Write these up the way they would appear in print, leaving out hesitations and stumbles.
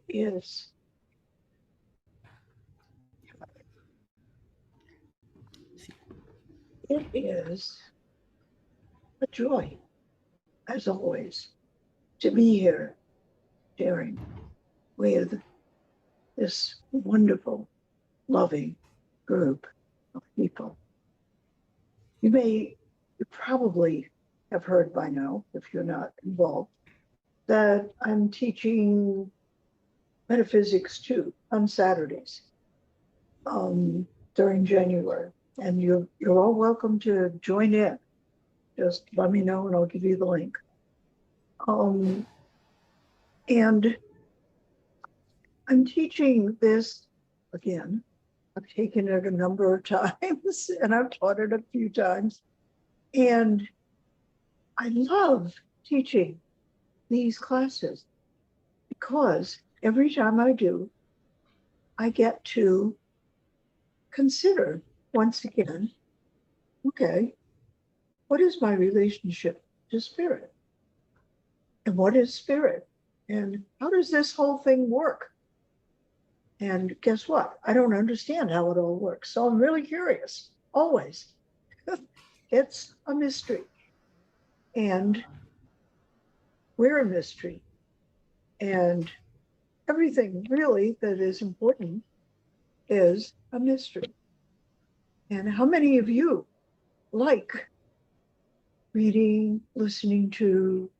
is a joy, as always, to be here sharing with this wonderful, loving group of people. You probably have heard by now, if you're not involved, that I'm teaching Metaphysics 2 on Saturdays during January. And you're all welcome to join in. Just let me know and I'll give you the link. And I'm teaching this again. I've taken it a number of times and I've taught it a few times. And I love teaching these classes because every time I do, I get to consider once again, okay, what is my relationship to spirit? And what is spirit? And how does this whole thing work? And guess what? I don't understand how it all works. So I'm really curious, always. It's a mystery. And we're a mystery. And everything really that is important is a mystery. And how many of you like reading, listening to,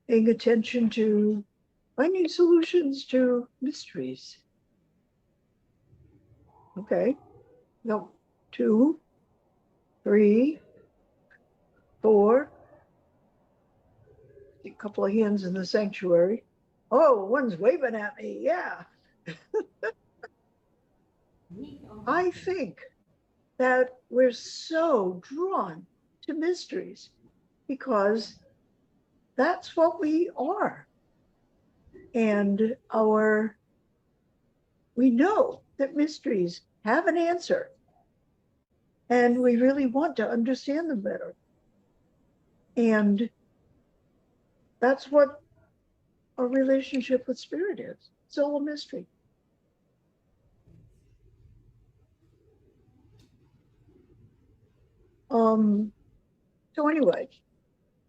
paying attention to, finding solutions to mysteries? Okay, no, 2, 3, 4. A couple of hands in the sanctuary. Oh, one's waving at me. Yeah. I think that we're so drawn to mysteries because that's what we are. And we know that mysteries have an answer and we really want to understand them better. And that's what our relationship with spirit is. It's all a mystery. So anyway,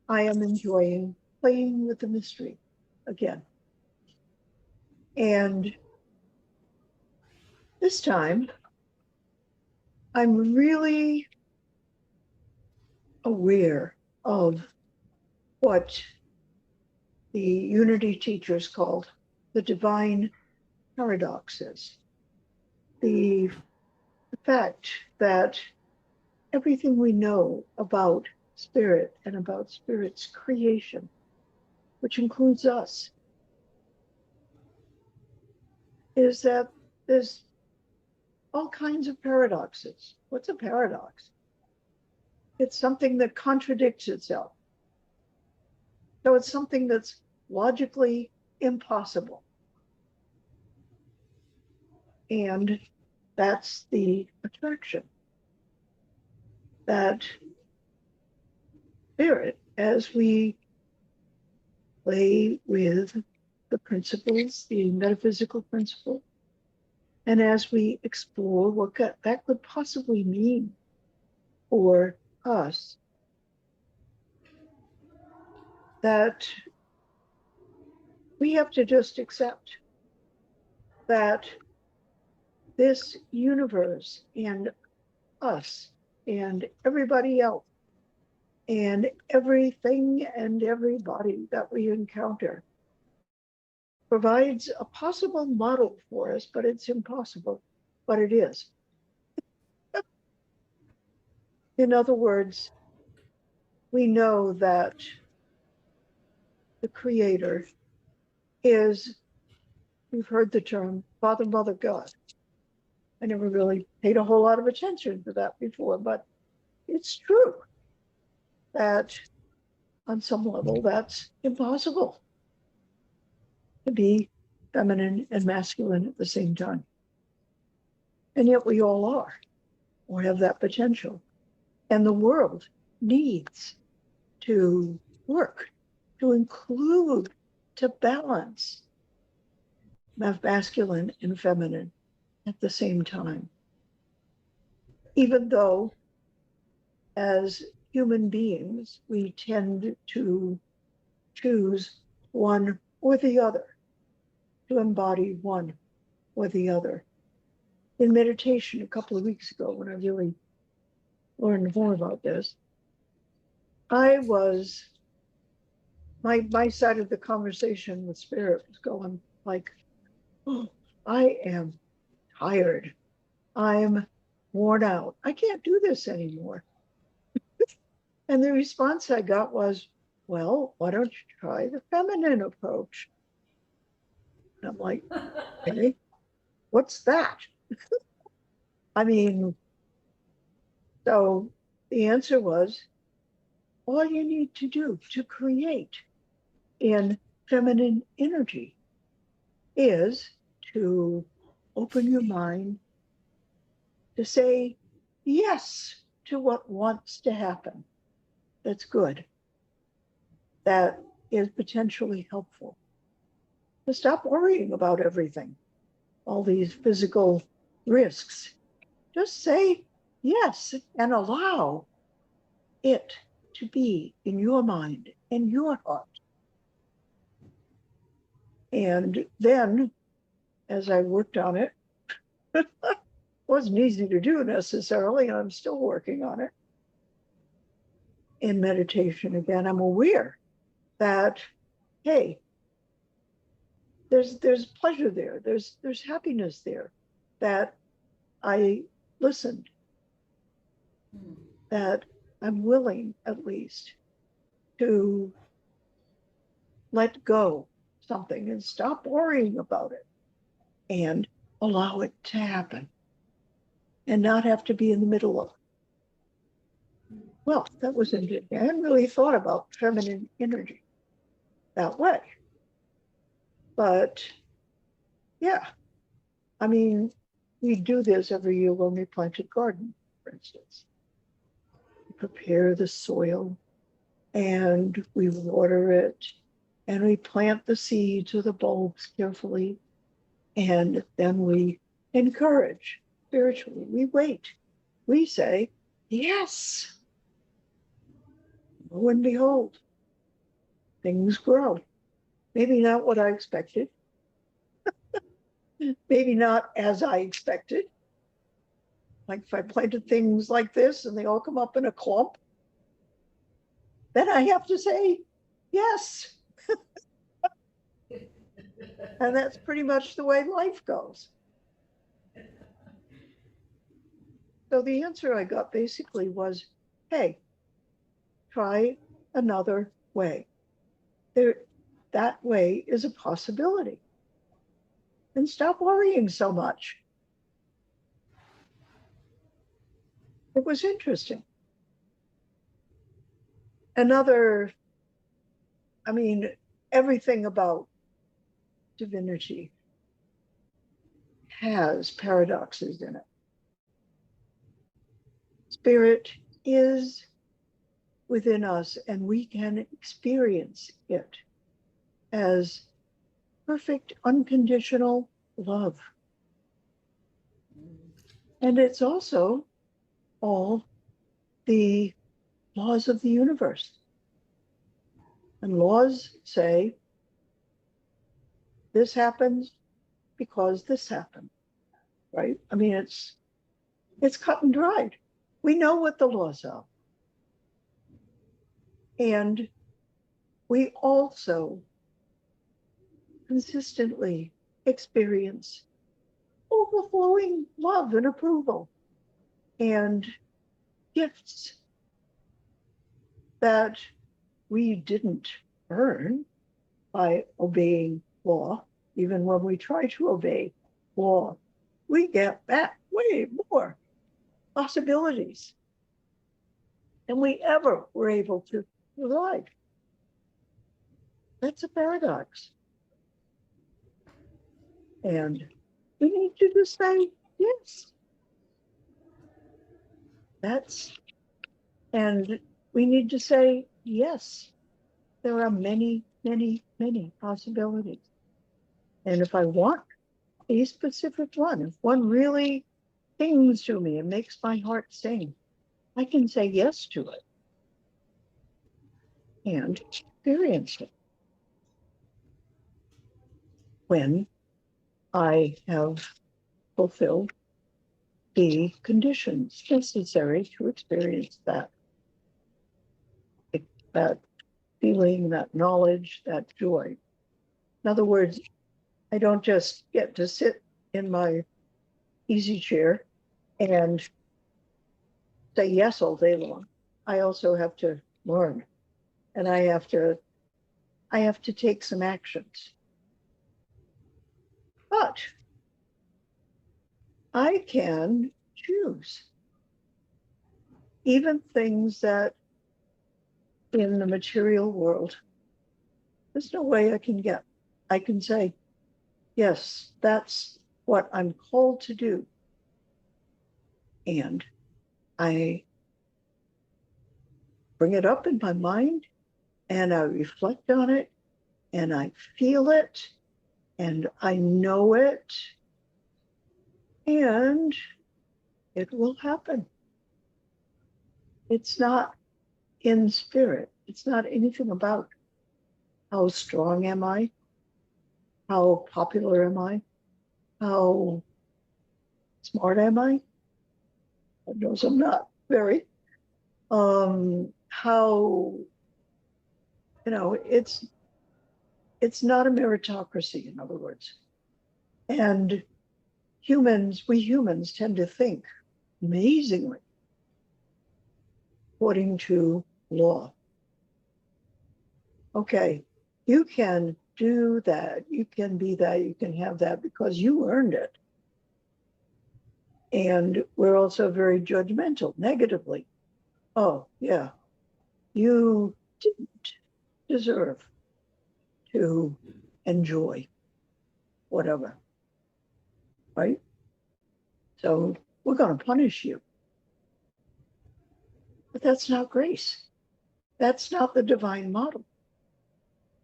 I am enjoying playing with the mystery again. And this time, I'm really aware of what the Unity teachers called the divine paradoxes. The fact that everything we know about spirit and about spirit's creation, which includes us, is that there's all kinds of paradoxes. What's a paradox? It's something that contradicts itself. So it's something that's logically impossible. And that's the attraction. That spirit, as we play with the principles, the metaphysical principle, and as we explore what that could possibly mean for us, that we have to just accept that this universe and us and everybody else and everything and everybody that we encounter provides a possible model for us, but it's impossible, but it is. In other words, we know that the Creator is, we've heard the term Father, Mother, God. I never really paid a whole lot of attention to that before, but it's true that on some level that's impossible to be feminine and masculine at the same time. And yet we all are, or have that potential. And the world needs to work, to include, to balance masculine and feminine at the same time. Even though as human beings, we tend to choose one or the other, to embody one or the other. In meditation a couple of weeks ago, when I really learned more about this, my side of the conversation with spirit was going like, oh, I am tired. I'm worn out. I can't do this anymore. And the response I got was, well, why don't you try the feminine approach? And I'm like, okay, what's that? I mean, so the answer was, all you need to do to create in feminine energy is to open your mind, to say yes to what wants to happen. That's good. That is potentially helpful. To stop worrying about everything, all these physical risks. Just say yes and allow it to be in your mind and your heart. And then, as I worked on it, wasn't easy to do necessarily, and I'm still working on it. In meditation, again, I'm aware that, hey, there's pleasure there, there's happiness there, that I listened, that I'm willing at least to let go something and stop worrying about it and allow it to happen and not have to be in the middle of it. Well, that was interesting. I hadn't really thought about feminine energy that way. But yeah, I mean, we do this every year when we plant a garden, for instance. We prepare the soil and we water it and we plant the seeds or the bulbs carefully. And then we encourage spiritually. We wait. We say, yes. Lo and behold, things grow. Maybe not what I expected. Maybe not as I expected. Like if I planted things like this and they all come up in a clump, then I have to say, yes. And that's pretty much the way life goes. So the answer I got basically was, hey, try another way. That way is a possibility. And stop worrying so much. It was interesting. Everything about divinity has paradoxes in it. Spirit is within us, and we can experience it as perfect, unconditional love. And it's also all the laws of the universe. And laws say, this happens because this happened, right? I mean, it's cut and dried. We know what the laws are. And we also consistently experience overflowing love and approval and gifts that we didn't earn by obeying law. Even when we try to obey law, we get back way more possibilities than we ever were able to provide. That's a paradox. And we need to just say, yes. And we need to say, yes, there are many, many, many possibilities. And if I want a specific one, if one really sings to me and makes my heart sing, I can say yes to it and experience it when I have fulfilled the conditions necessary to experience that feeling, that knowledge, that joy. In other words, I don't just get to sit in my easy chair and say yes all day long. I also have to learn, and I have to take some actions. But I can choose even things that in the material world, there's no way I can get. I can say, yes, that's what I'm called to do. And I bring it up in my mind and I reflect on it and I feel it and I know it and it will happen. It's not in spirit. It's not anything about how strong am I? How popular am I? How smart am I? God knows I'm not very. How, it's not a meritocracy, in other words. And we humans tend to think amazingly according to law. Okay, you can do that, you can be that, you can have that because you earned it. And we're also very judgmental, negatively. Oh, yeah, you didn't deserve to enjoy whatever, right? So we're going to punish you. But that's not grace. That's not the divine model.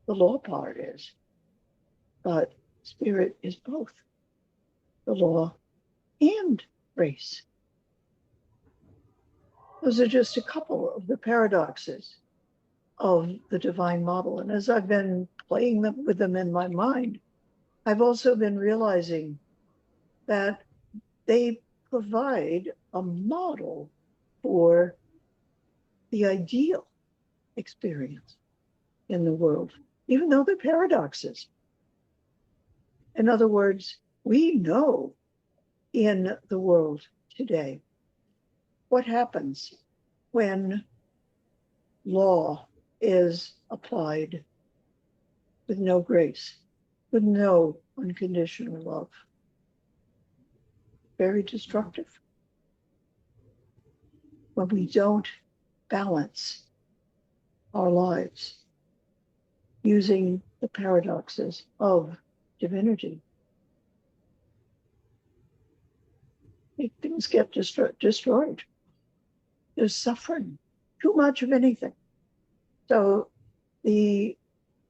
The law part is, but spirit is both the law and grace. Those are just a couple of the paradoxes of the divine model. And as I've been playing with them in my mind, I've also been realizing that they provide a model for the ideal experience in the world, even though they're paradoxes. In other words, we know in the world today what happens when law is applied with no grace, with no unconditional love. Very destructive. When we don't balance our lives using the paradoxes of divinity, things get destroyed. There's suffering, too much of anything. So the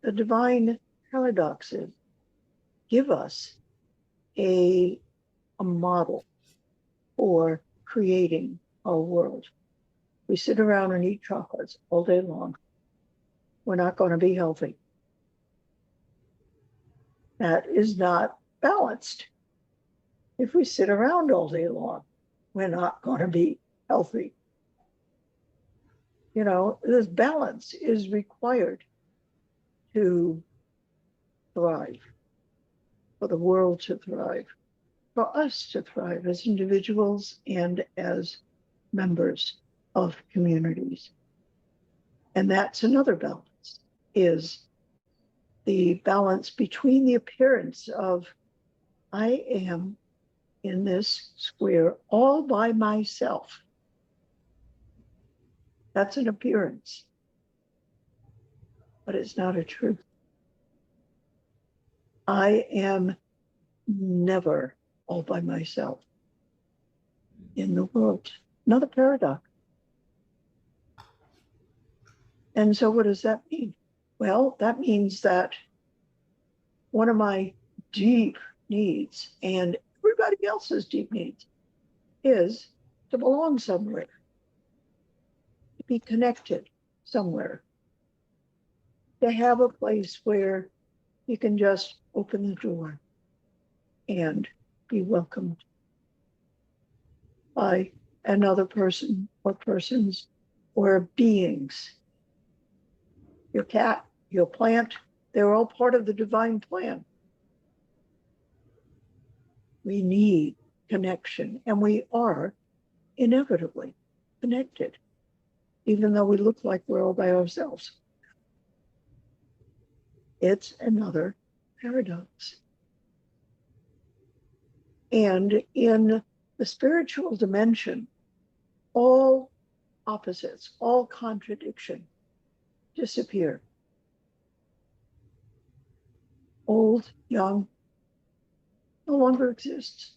divine paradoxes give us a model for creating our world. We sit around and eat chocolates all day long. We're not going to be healthy. That is not balanced. If we sit around all day long, we're not going to be healthy. This balance is required to thrive, for the world to thrive, for us to thrive as individuals and as members of communities. And that's another balance, is the balance between the appearance of I am in this square all by myself. That's an appearance, but it's not a truth. I am never all by myself in the world. Another paradox. And so what does that mean? Well, that means that one of my deep needs, and everybody else's deep needs, is to belong somewhere, to be connected somewhere, to have a place where you can just open the door and be welcomed by another person or persons or beings. Your cat, your plant, they're all part of the divine plan. We need connection, and we are inevitably connected, even though we look like we're all by ourselves. It's another paradox. And in the spiritual dimension, all opposites, all contradiction disappear. Old, young, no longer exists.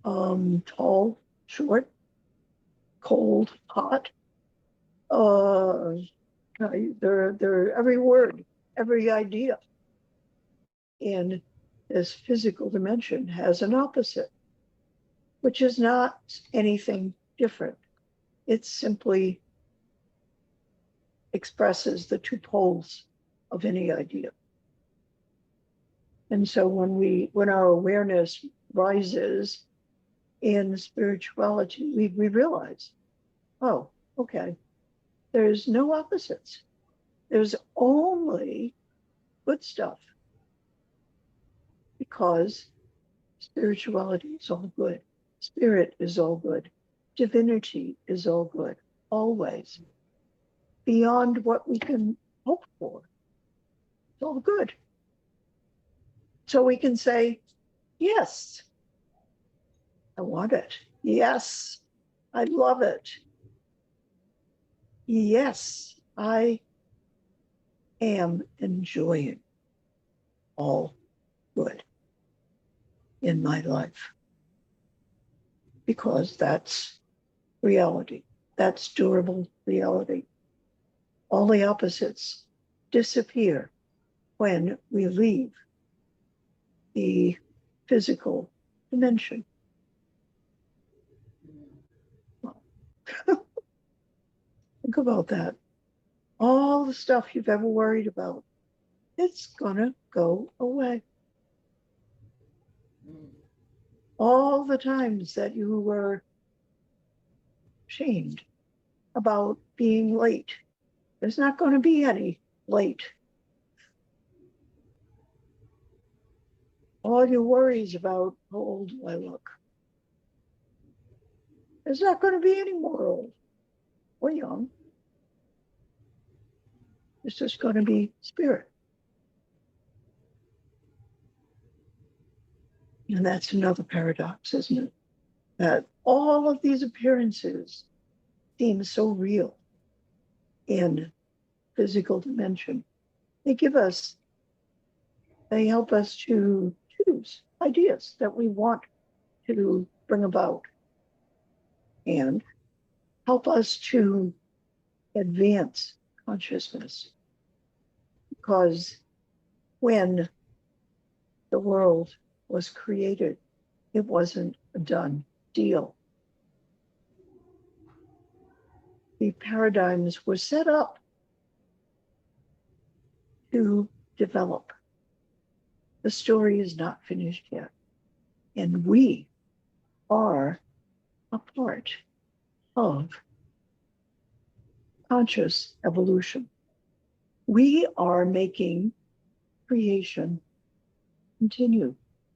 Tall, short, cold, hot. They're every word, every idea in this physical dimension has an opposite, which is not anything different. It simply expresses the two poles of any idea. And so when our awareness rises in spirituality, we realize, oh, okay, there's no opposites. There's only good stuff, because spirituality is all good. Spirit is all good. Divinity is all good, always. Beyond what we can hope for. It's all good. So we can say, yes, I want it. Yes, I love it. Yes, I am enjoying all good in my life, because that's reality. That's durable reality. All the opposites disappear when we leave the physical dimension. Think about that. All the stuff you've ever worried about, it's gonna go away. All the times that you were shamed about being late, there's not going to be any late. All your worries about how old do I look, there's not going to be any more old or young. It's just going to be spirit. And that's another paradox, isn't it? That all of these appearances seem so real in physical dimension. They help us to choose ideas that we want to bring about and help us to advance consciousness. Because when the world was created, it wasn't a done deal. The paradigms were set up to develop. The story is not finished yet. And we are a part of conscious evolution. We are making creation continue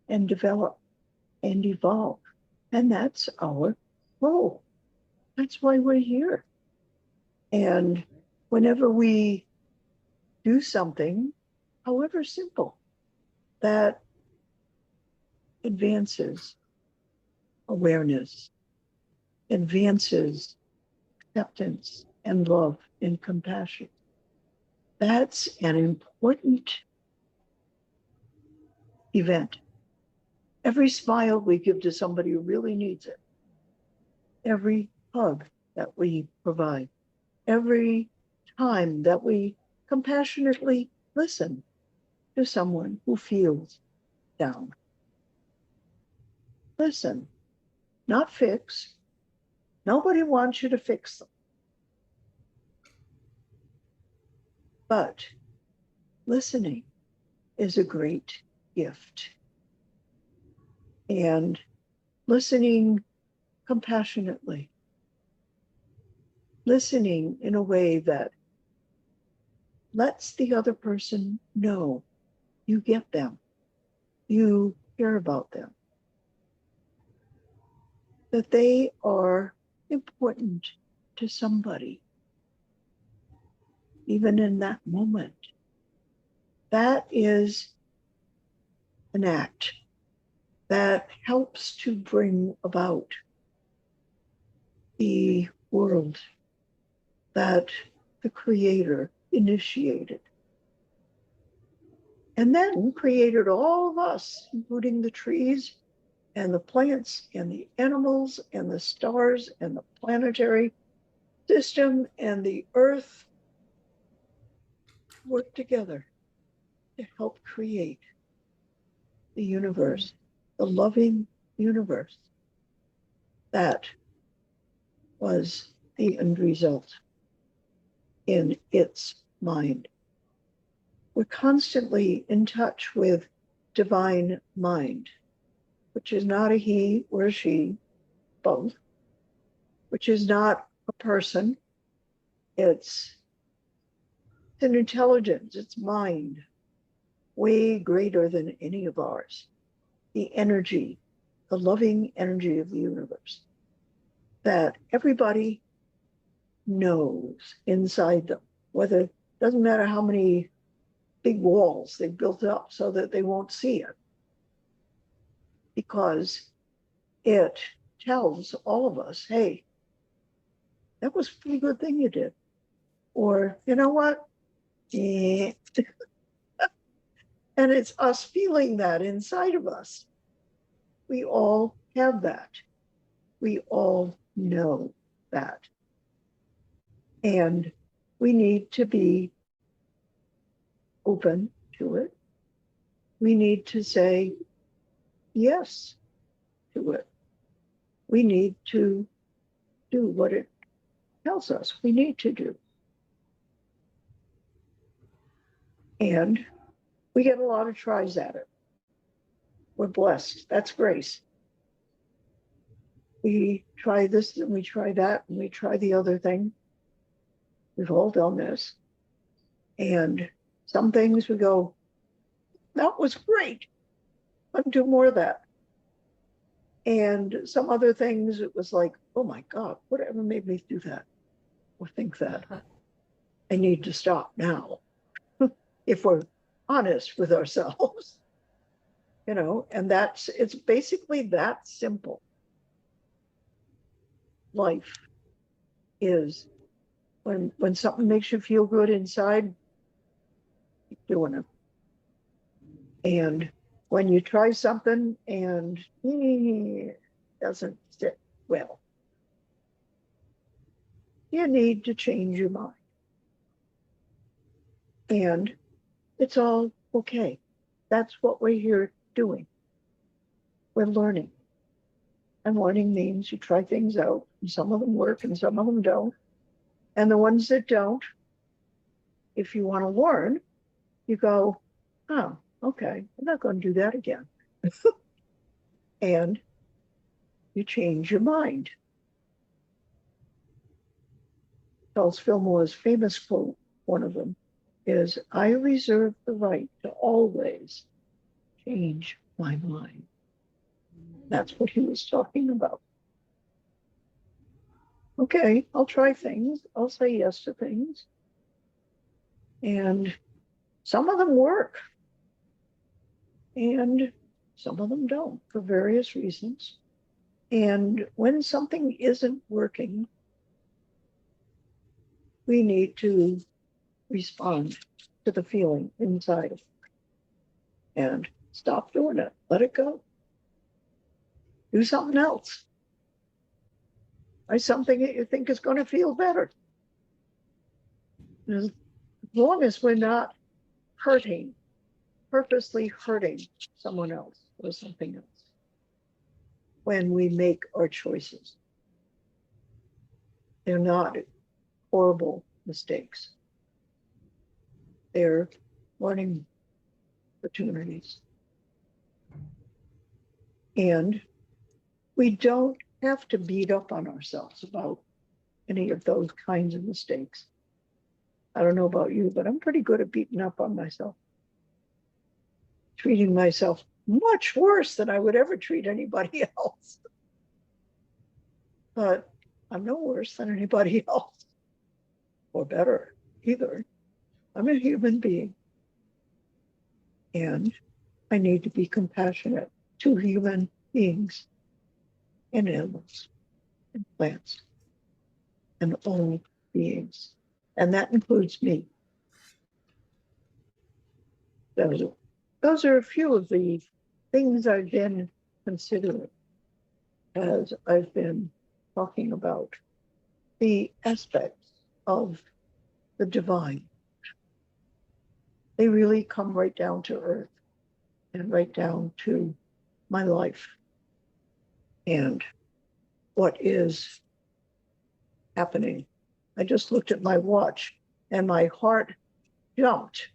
and develop and evolve. And that's our role. That's why we're here. And whenever we do something, however simple, that advances awareness, advances acceptance and love and compassion, that's an important event. Every smile we give to somebody who really needs it, every hug that we provide, every time that we compassionately listen, to someone who feels down. Listen, not fix. Nobody wants you to fix them. But listening is a great gift. And listening compassionately, listening in a way that lets the other person know you get them, you care about them, that they are important to somebody, even in that moment. That is an act that helps to bring about the world that the Creator initiated. And then created all of us, including the trees and the plants and the animals and the stars and the planetary system and the earth, work together to help create the universe, the loving universe. That was the end result in its mind. We're constantly in touch with divine mind, which is not a he or a she, both, which is not a person. It's an intelligence, it's mind, way greater than any of ours. The energy, the loving energy of the universe that everybody knows inside them, whether, doesn't matter how many big walls they built up so that they won't see it, because it tells all of us, hey, that was a pretty good thing you did. Or, you know what? And it's us feeling that inside of us. We all have that. We all know that. And we need to be open to it. We need to say yes to it. We need to do what it tells us we need to do. And we get a lot of tries at it. We're blessed. That's grace. We try this and we try that and we try the other thing. We've all done this. And some things we go, that was great. Let's do more of that. And some other things, it was like, oh my God, whatever made me do that or think that? I need to stop now. If we're honest with ourselves, you know, and it's basically that simple. Life is when something makes you feel good inside, keep doing it. And when you try something and it doesn't sit well, you need to change your mind. And it's all okay. That's what we're here doing. We're learning. And learning means you try things out, and some of them work and some of them don't. And the ones that don't, if you want to learn, you go, oh, okay, I'm not going to do that again. And you change your mind. Charles Fillmore's famous quote, one of them, is, I reserve the right to always change my mind. That's what he was talking about. Okay, I'll try things. I'll say yes to things. And some of them work. And some of them don't for various reasons. And when something isn't working, we need to respond to the feeling inside of it and stop doing it. Let it go. Do something else. Try something that you think is going to feel better. As long as we're not hurting purposely hurting someone else or something else when we make our choices. They're not horrible mistakes. They're learning opportunities. And we don't have to beat up on ourselves about any of those kinds of mistakes. I don't know about you, but I'm pretty good at beating up on myself. Treating myself much worse than I would ever treat anybody else. But I'm no worse than anybody else, or better either. I'm a human being. And I need to be compassionate to human beings and animals and plants and all beings. And that includes me. Those are a few of the things I've been considering as I've been talking about the aspects of the divine. They really come right down to earth and right down to my life and what is happening. I just looked at my watch and my heart jumped,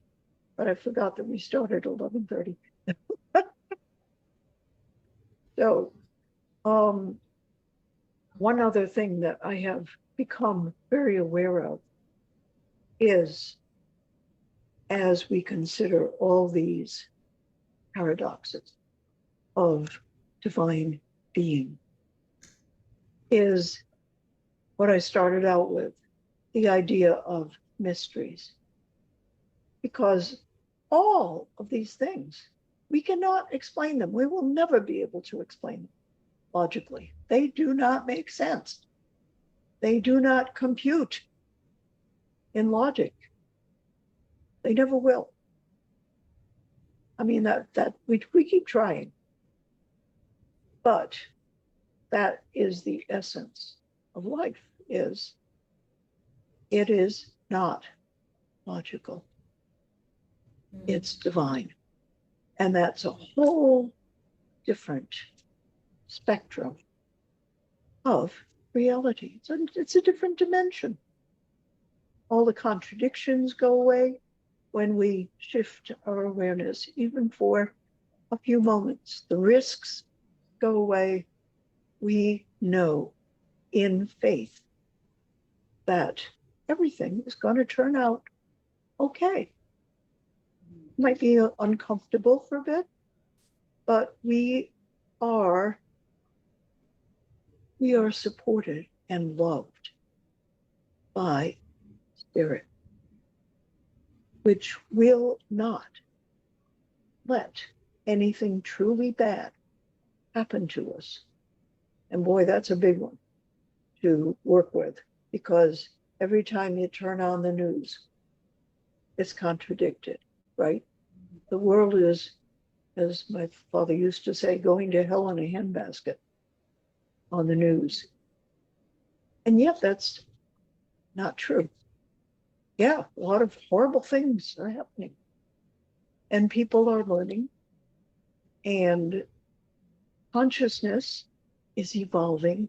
but I forgot that we started at 11:30. So one other thing that I have become very aware of is, as we consider all these paradoxes of divine being, is what I started out with, the idea of mysteries. Because all of these things, we cannot explain them. We will never be able to explain them logically. They do not make sense. They do not compute in logic. They never will. I mean, that we keep trying. But that is the essence of life, is it is not logical. It's divine. And that's a whole different spectrum of reality. It's a different dimension. All the contradictions go away when we shift our awareness, even for a few moments. The risks go away. We know in faith that everything is going to turn out okay. Might be uncomfortable for a bit, but we are supported and loved by Spirit, which will not let anything truly bad happen to us. And boy, that's a big one to work with, because every time you turn on the news, it's contradicted, right? The world is, as my father used to say, going to hell in a handbasket on the news. And yet that's not true. Yeah, a lot of horrible things are happening. And people are learning. And consciousness is evolving.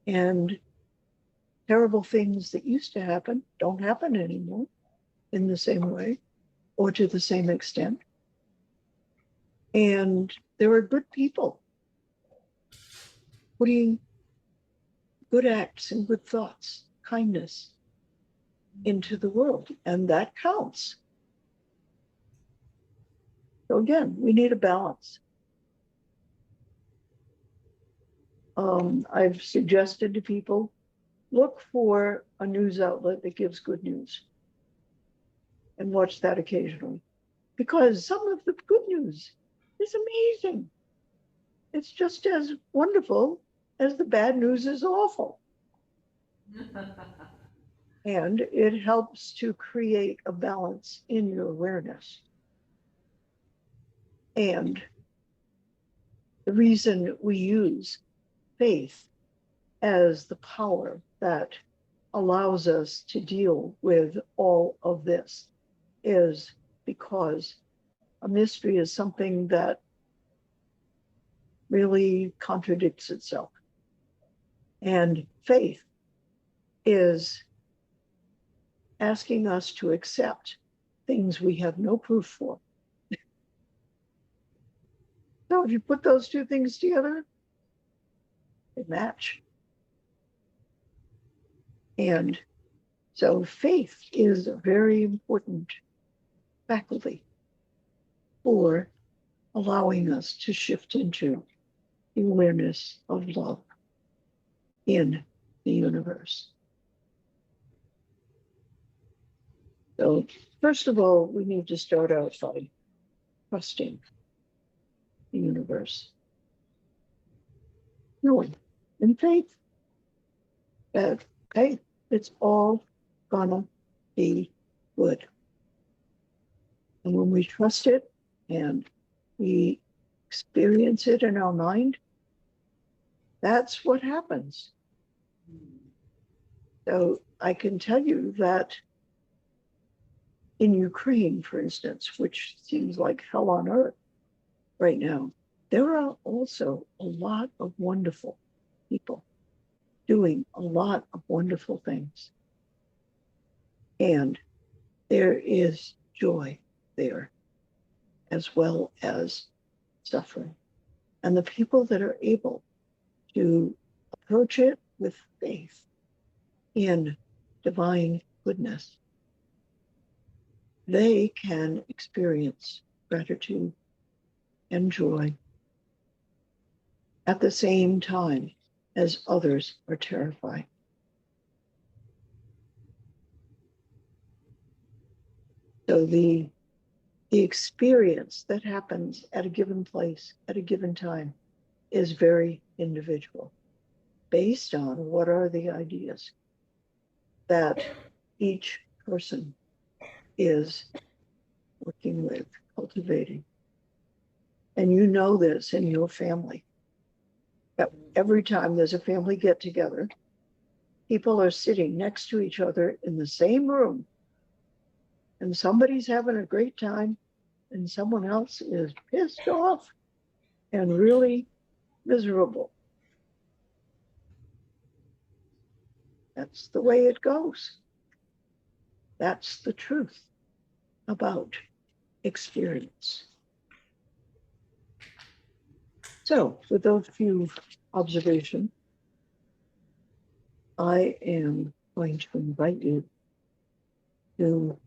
And terrible things that used to happen don't happen anymore in the same way or to the same extent. And there are good people putting good acts and good thoughts, kindness into the world, and that counts. So again, we need a balance. I've suggested to people, look for a news outlet that gives good news and watch that occasionally, because some of the good news is amazing. It's just as wonderful as the bad news is awful. And it helps to create a balance in your awareness. And the reason we use faith as the power that allows us to deal with all of this is because a mystery is something that really contradicts itself. And faith is asking us to accept things we have no proof for. So if you put those two things together, they match. And so faith is a very important faculty for allowing us to shift into the awareness of love in the universe. So first of all, we need to start out by trusting the universe. Knowing in faith that, hey, it's all gonna be good. And when we trust it and we experience it in our mind, that's what happens. So I can tell you that in Ukraine, for instance, which seems like hell on earth right now, there are also a lot of wonderful people doing a lot of wonderful things. And there is joy there, as well as suffering. And the people that are able to approach it with faith in divine goodness, they can experience gratitude and joy at the same time as others are terrified. So the experience that happens at a given place, at a given time, is very individual, based on what are the ideas that each person is working with, cultivating. And you know this in your family, that every time there's a family get together, people are sitting next to each other in the same room, and somebody's having a great time and someone else is pissed off and really miserable. That's the way it goes. That's the truth about experience. So with those few observations, I am going to invite you to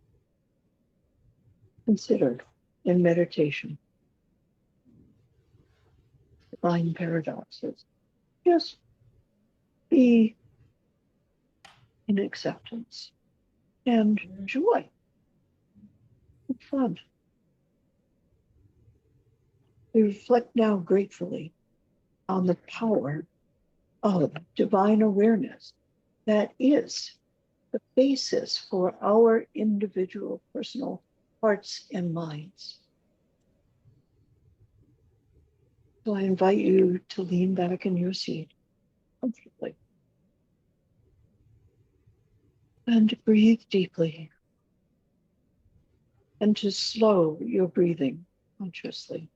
consider in meditation divine paradoxes. Just be in acceptance and joy and fun. We reflect now gratefully on the power of divine awareness that is the basis for our individual personal hearts and minds. So I invite you to lean back in your seat comfortably and to breathe deeply and to slow your breathing consciously.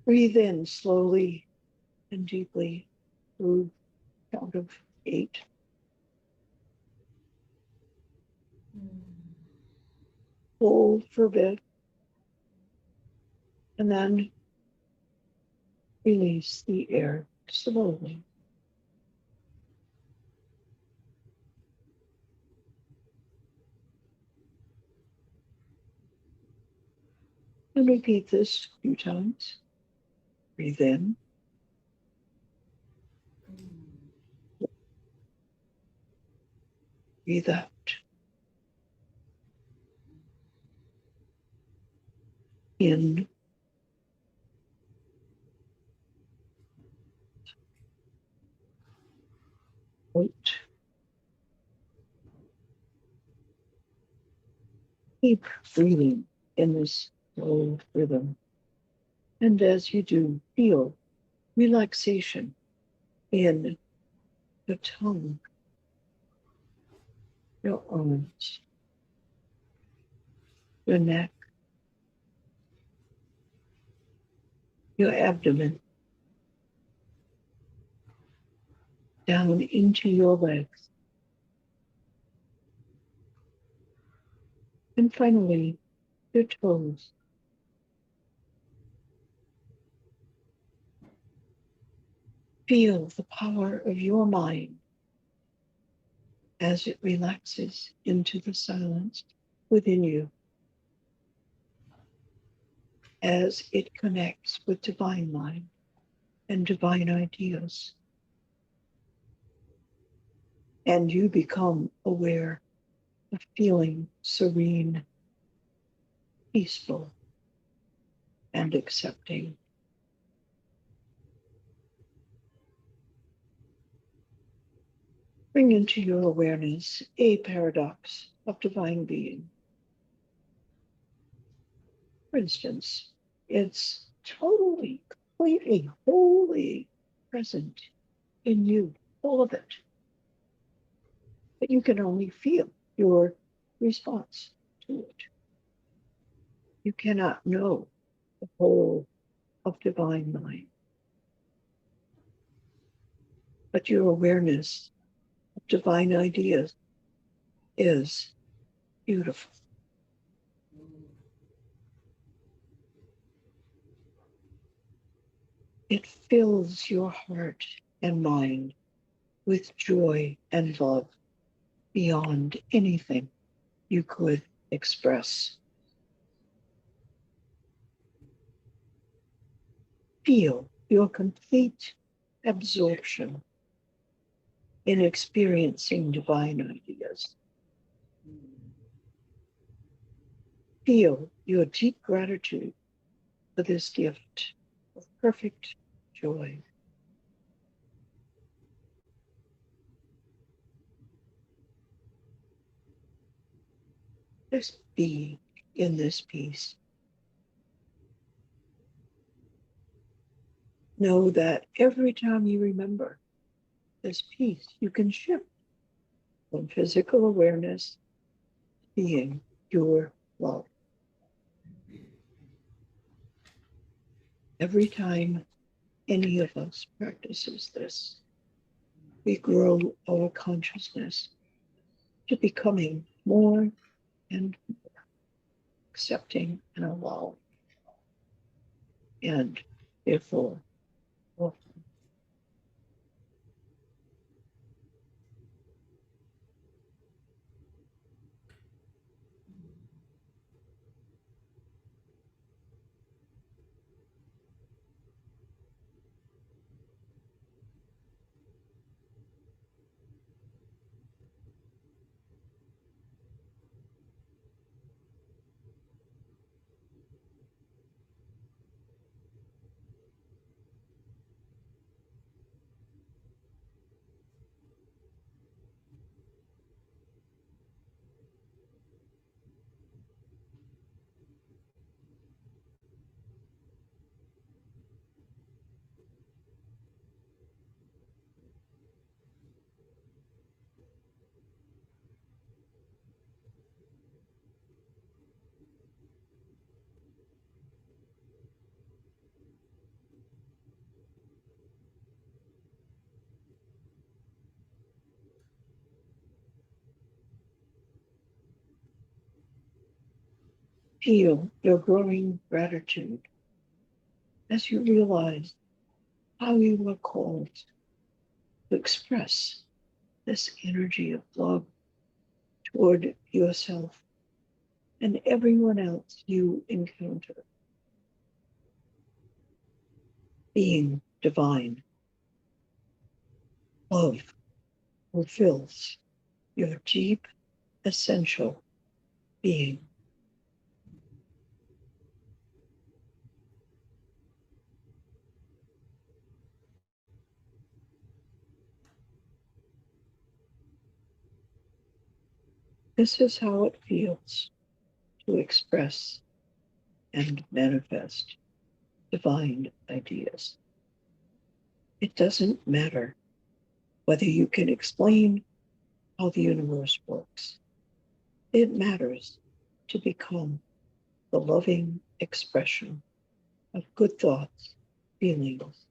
Breathe in slowly and deeply through count of 8. Hold for a bit and then release the air slowly. And repeat this a few times. Breathe in. Breathe out. In. Out. Keep breathing in this slow rhythm. And as you do, feel relaxation in the tongue, your arms, your neck, your abdomen, down into your legs, and finally, your toes. Feel the power of your mind as it relaxes into the silence within you, as it connects with divine mind and divine ideas. And you become aware of feeling serene, peaceful, and accepting. Bring into your awareness a paradox of divine being. For instance, it's totally, completely, wholly present in you, all of it. But you can only feel your response to it. You cannot know the whole of divine mind. But your awareness of divine ideas is beautiful. It fills your heart and mind with joy and love beyond anything you could express. Feel your complete absorption in experiencing divine ideas. Feel your deep gratitude for this gift of perfect joy. Just be in this peace. Know that every time you remember this peace, you can shift from physical awareness to being pure love. Every time any of us practices this, we grow our consciousness to becoming more and more accepting and allowing, and therefore welcome. Feel your growing gratitude as you realize how you are called to express this energy of love toward yourself and everyone else you encounter. Being divine, love fulfills your deep, essential being. This is how it feels to express and manifest divine ideas. It doesn't matter whether you can explain how the universe works. It matters to become the loving expression of good thoughts, feelings,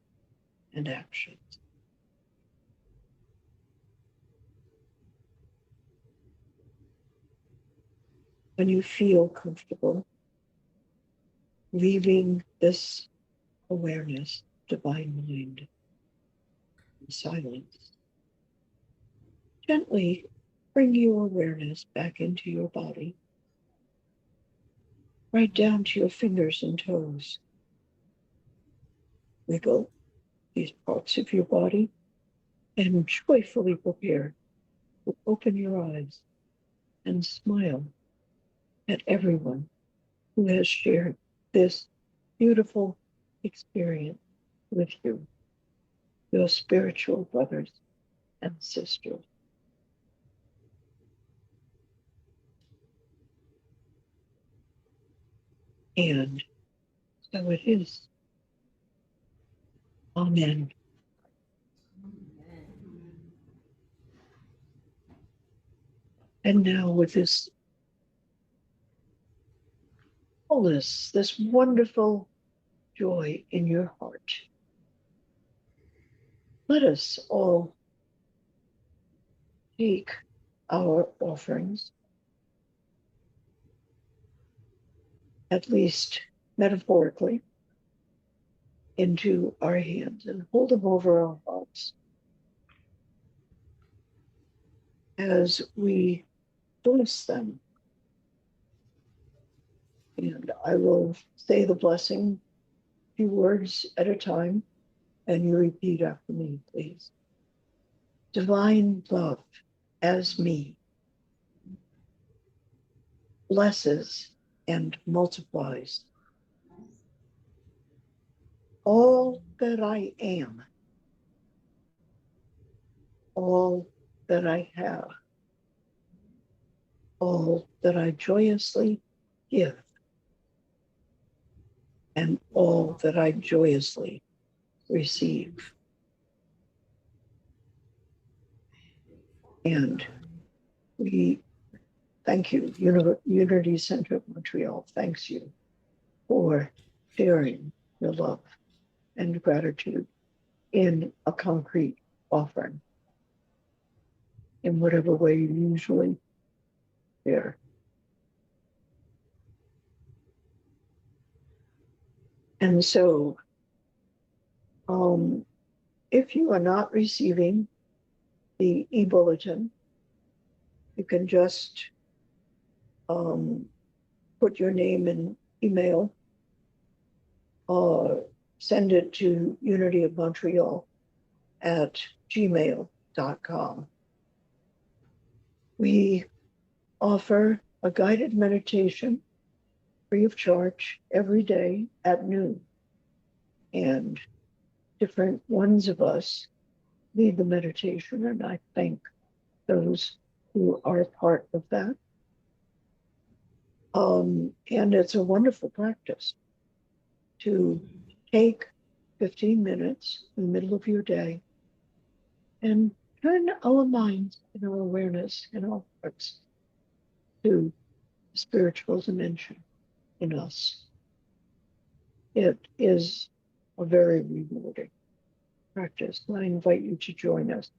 and actions. When you feel comfortable, leaving this awareness, divine mind, in silence, gently bring your awareness back into your body, right down to your fingers and toes. Wiggle these parts of your body and joyfully prepare to open your eyes and smile at everyone who has shared this beautiful experience with you, your spiritual brothers and sisters. And so it is. Amen. And now with this fullness, this wonderful joy in your heart, let us all take our offerings, at least metaphorically, into our hands and hold them over our hearts as we bless them. And I will say the blessing, a few words at a time, and you repeat after me, please. Divine love as me blesses and multiplies all that I am, all that I have, all that I joyously give, and all that I joyously receive. And we thank you, Unity Center of Montreal thanks you for sharing your love and gratitude in a concrete offering, in whatever way you usually share. And so, if you are not receiving the e-bulletin, you can just put your name and email, send it to Unity of Montreal at gmail.com. We offer a guided meditation free of charge every day at noon. And different ones of us lead the meditation, and I thank those who are part of that. And it's a wonderful practice to take 15 minutes in the middle of your day and turn our minds and our awareness and our hearts to the spiritual dimension in us. It is a very rewarding practice. And I invite you to join us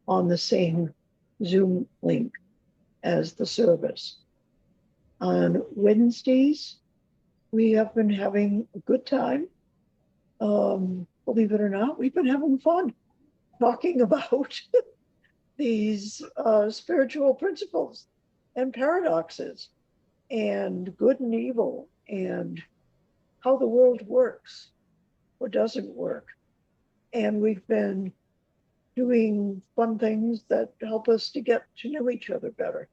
on the same Zoom link as the service. On Wednesdays, we have been having a good time. Believe it or not, we've been having fun talking about these spiritual principles and paradoxes and good and evil and how the world works or doesn't work. And we've been doing fun things that help us to get to know each other better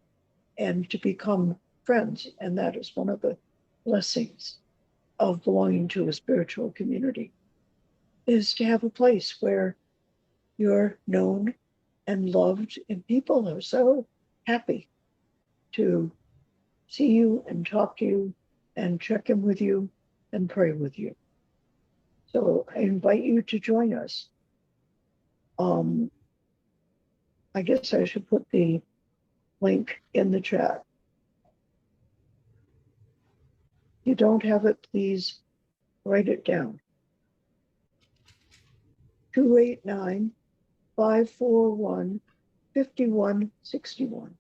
and to become friends. And that is one of the blessings of belonging to a spiritual community, is to have a place where you're known and loved, and people are so happy to see you and talk to you and check in with you and pray with you. So I invite you to join us. I guess I should put the link in the chat. you don't have it, please write it down. 289-541-5161.